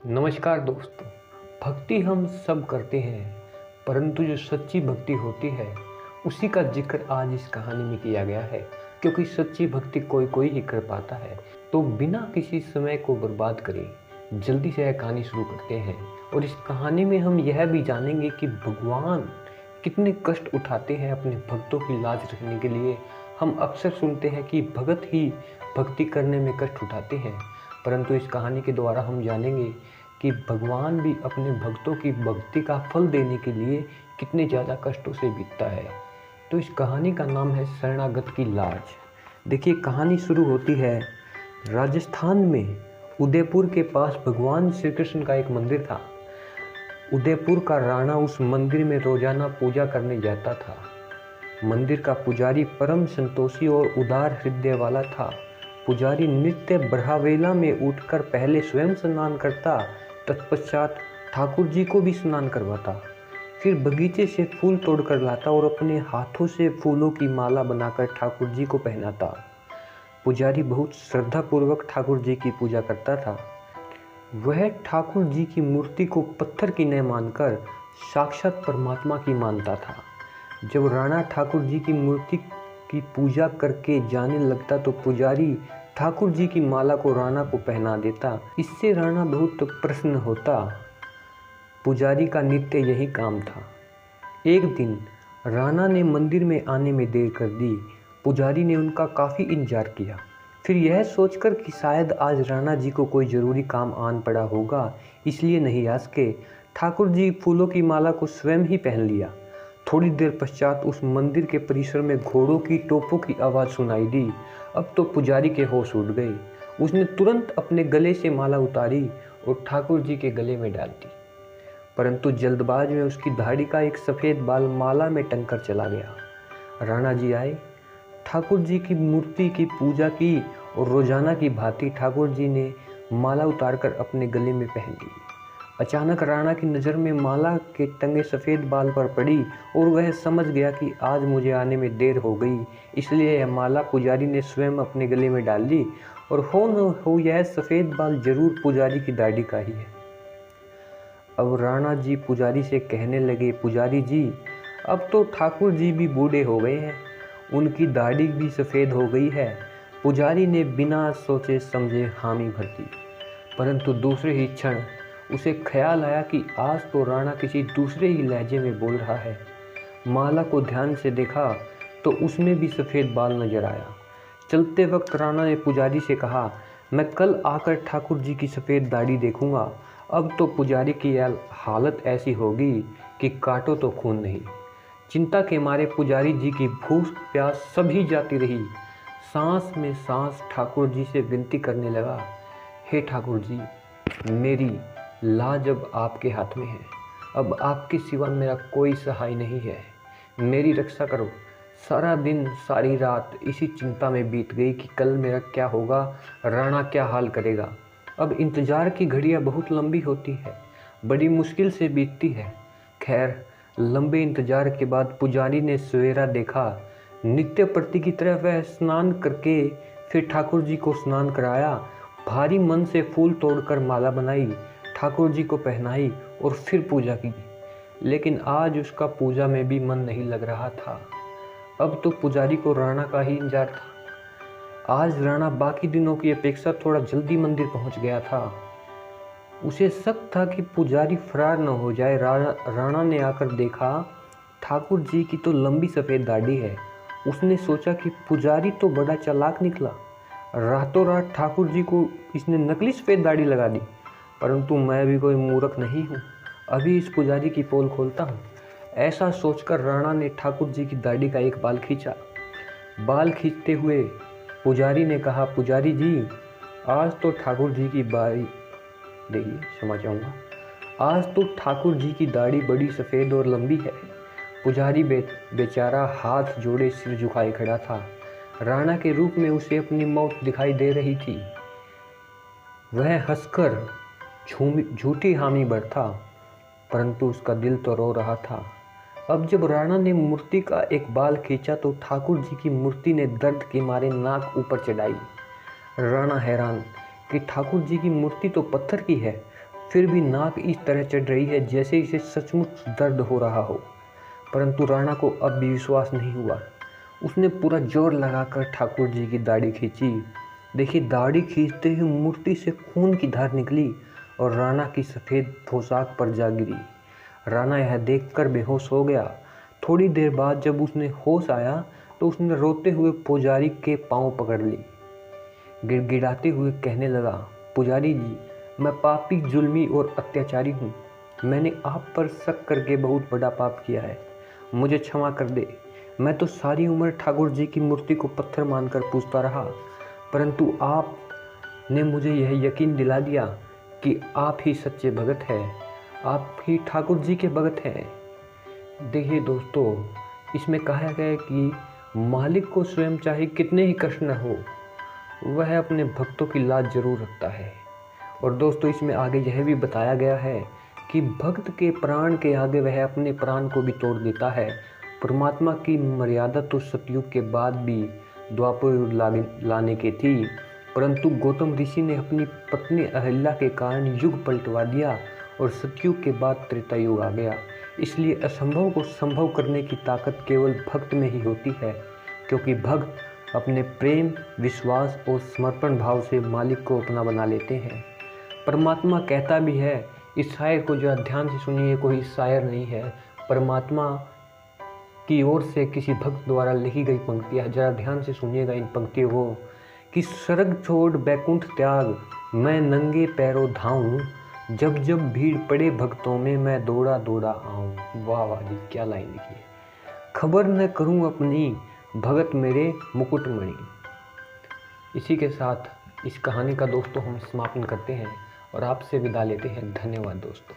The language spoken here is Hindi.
नमस्कार दोस्तों। भक्ति हम सब करते हैं, परंतु जो सच्ची भक्ति होती है उसी का जिक्र आज इस कहानी में किया गया है, क्योंकि सच्ची भक्ति कोई कोई ही कर पाता है। तो बिना किसी समय को बर्बाद करे जल्दी से यह कहानी शुरू करते हैं। और इस कहानी में हम यह भी जानेंगे कि भगवान कितने कष्ट उठाते हैं अपने भक्तों की लाज रखने के लिए। हम अक्सर सुनते हैं कि भगत ही भक्ति करने में कष्ट उठाते हैं, परंतु इस कहानी के द्वारा हम जानेंगे कि भगवान भी अपने भक्तों की भक्ति का फल देने के लिए कितने ज़्यादा कष्टों से बीतता है। तो इस कहानी का नाम है शरणागत की लाज। देखिए, कहानी शुरू होती है राजस्थान में उदयपुर के पास भगवान श्री कृष्ण का एक मंदिर था। उदयपुर का राणा उस मंदिर में रोजाना पूजा करने जाता था। मंदिर का पुजारी परम संतोषी और उदार हृदय वाला था। पुजारी नित्य ब्रह्मवेला में उठकर पहले स्वयं स्नान करता, तत्पश्चात ठाकुर जी को भी स्नान करवाता। फिर बगीचे से फूल तोड़कर लाता और अपने हाथों से फूलों की माला बनाकर ठाकुर जी को पहनाता। पुजारी बहुत श्रद्धापूर्वक ठाकुर जी की पूजा करता था। वह ठाकुर जी की मूर्ति को पत्थर की न मानकर साक्षात परमात्मा की मानता था। जब राणा ठाकुर जी की मूर्ति की पूजा करके जाने लगता तो पुजारी ठाकुर जी की माला को राणा को पहना देता। इससे राणा बहुत प्रसन्न होता। पुजारी का नित्य यही काम था। एक दिन राणा ने मंदिर में आने में देर कर दी। पुजारी ने उनका काफ़ी इंतजार किया। फिर यह सोचकर कि शायद आज राणा जी को कोई ज़रूरी काम आन पड़ा होगा, इसलिए नहीं आ सके, ठाकुर जी फूलों की माला को स्वयं ही पहन लिया। थोड़ी देर पश्चात उस मंदिर के परिसर में घोड़ों की टोपों की आवाज़ सुनाई दी। अब तो पुजारी के होश उड़ गए। उसने तुरंत अपने गले से माला उतारी और ठाकुर जी के गले में डाल दी, परंतु जल्दबाज में उसकी दाढ़ी का एक सफ़ेद बाल माला में टंग चला गया। राणा जी आए, ठाकुर जी की मूर्ति की पूजा की और रोजाना की भांति ठाकुर जी ने माला उतारकर अपने गले में पहन ली। अचानक राणा की नज़र में माला के टंगे सफ़ेद बाल पर पड़ी और वह समझ गया कि आज मुझे आने में देर हो गई, इसलिए यह माला पुजारी ने स्वयं अपने गले में डाल ली। और हो न हो यह सफ़ेद बाल जरूर पुजारी की दाढ़ी का ही है। अब राणा जी पुजारी से कहने लगे, पुजारी जी, अब तो ठाकुर जी भी बूढ़े हो गए हैं, उनकी दाढ़ी भी सफ़ेद हो गई है। पुजारी ने बिना सोचे समझे हामी भर दी, परंतु दूसरे ही क्षण उसे ख्याल आया कि आज तो राणा किसी दूसरे ही लहजे में बोल रहा है। माला को ध्यान से देखा तो उसमें भी सफ़ेद बाल नजर आया। चलते वक्त राणा ने पुजारी से कहा, मैं कल आकर ठाकुर जी की सफ़ेद दाढ़ी देखूंगा। अब तो पुजारी की हालत ऐसी होगी कि काटो तो खून नहीं। चिंता के मारे पुजारी जी की भूख प्यास सभी जाती रही। सांस में सांस ठाकुर जी से विनती करने लगा, हे ठाकुर जी, मेरी लाज अब आपके हाथ में है। अब आपके सिवा मेरा कोई सहाय नहीं है, मेरी रक्षा करो। सारा दिन सारी रात इसी चिंता में बीत गई कि कल मेरा क्या होगा, राणा क्या हाल करेगा। अब इंतजार की घड़ियां बहुत लंबी होती है, बड़ी मुश्किल से बीतती है। खैर, लंबे इंतजार के बाद पुजारी ने सवेरा देखा। नित्य प्रति की तरह वह स्नान करके फिर ठाकुर जी को स्नान कराया। भारी मन से फूल तोड़कर माला बनाई, ठाकुर जी को पहनाई और फिर पूजा की। लेकिन आज उसका पूजा में भी मन नहीं लग रहा था। अब तो पुजारी को राणा का ही इंतजार था। आज राणा बाकी दिनों की अपेक्षा थोड़ा जल्दी मंदिर पहुंच गया था। उसे शक था कि पुजारी फरार न हो जाए। राणा ने आकर देखा, ठाकुर जी की तो लंबी सफ़ेद दाढ़ी है। उसने सोचा कि पुजारी तो बड़ा चालाक निकला, रातों रात ठाकुर जी को इसने नकली सफ़ेद दाढ़ी लगा दी। परंतु मैं भी कोई मूर्ख नहीं हूँ, अभी इस पुजारी की पोल खोलता हूँ। ऐसा सोचकर राणा ने ठाकुर जी की दाढ़ी का एक बाल खींचा। बाल खींचते हुए पुजारी ने कहा, पुजारी जी, आज तो ठाकुर जी की बारी, देखिए क्षमा चाहूँगा, आज तो ठाकुर जी की दाढ़ी बड़ी सफ़ेद और लंबी है। पुजारी बेचारा हाथ जोड़े सिर झुकाए खड़ा था। राणा के रूप में उसे अपनी मौत दिखाई दे रही थी। वह हंसकर झूठी हामी भर था, परंतु उसका दिल तो रो रहा था। अब जब राणा ने मूर्ति का एक बाल खींचा तो ठाकुर जी की मूर्ति ने दर्द के मारे नाक ऊपर चढ़ाई। राणा हैरान कि ठाकुर जी की मूर्ति तो पत्थर की है, फिर भी नाक इस तरह चढ़ रही है जैसे इसे सचमुच दर्द हो रहा हो। परंतु राणा को अब भी विश्वास नहीं हुआ। उसने पूरा जोर लगाकर ठाकुर जी की दाढ़ी खींची। देखिए, दाढ़ी खींचते ही मूर्ति से खून की धार निकली और राणा की सफ़ेद पोशाक पर जा गिरी। राणा यह देखकर बेहोश हो गया। थोड़ी देर बाद जब उसने होश आया तो उसने रोते हुए पुजारी के पांव पकड़ ली। गिड़गिड़ाते हुए कहने लगा, पुजारी जी, मैं पापी, जुल्मी और अत्याचारी हूँ। मैंने आप पर शक करके बहुत बड़ा पाप किया है। मुझे क्षमा कर दे। मैं तो सारी उम्र ठाकुर जी की मूर्ति को पत्थर मानकर पूजता रहा, परंतु आपने मुझे यह यकीन दिला दिया कि आप ही सच्चे भगत हैं, आप ही ठाकुर जी के भगत हैं। देखिए दोस्तों, इसमें कहा गया है कि मालिक को स्वयं चाहे कितने ही कष्ट न हो, वह अपने भक्तों की लाज जरूर रखता है। और दोस्तों, इसमें आगे यह भी बताया गया है कि भक्त के प्राण के आगे वह अपने प्राण को भी तोड़ देता है। परमात्मा की मर्यादा तो सतयुग के बाद भी द्वापर युग लाने की थी, परंतु गौतम ऋषि ने अपनी पत्नी अहिल्या के कारण युग पलटवा दिया और सतयुग के बाद त्रेता युग आ गया। इसलिए असंभव को संभव करने की ताकत केवल भक्त में ही होती है, क्योंकि भक्त अपने प्रेम, विश्वास और समर्पण भाव से मालिक को अपना बना लेते हैं। परमात्मा कहता भी है, इस शायर को जो ध्यान से सुनिए, कोई शायर नहीं है, परमात्मा की ओर से किसी भक्त द्वारा लिखी गई पंक्तियाँ, जरा ध्यान से सुनिएगा इन पंक्तियों को, कि स्वर्ग छोड़ बैकुंठ त्याग, मैं नंगे पैरों धाऊं, जब जब भीड़ पड़े भक्तों में मैं दौड़ा दौड़ा आऊं। वाह वाह जी, क्या लाइन लिखी है। खबर न करूं अपनी, भगत मेरे मुकुटमणि। इसी के साथ इस कहानी का दोस्तों हम समापन करते हैं और आपसे विदा लेते हैं। धन्यवाद दोस्तों।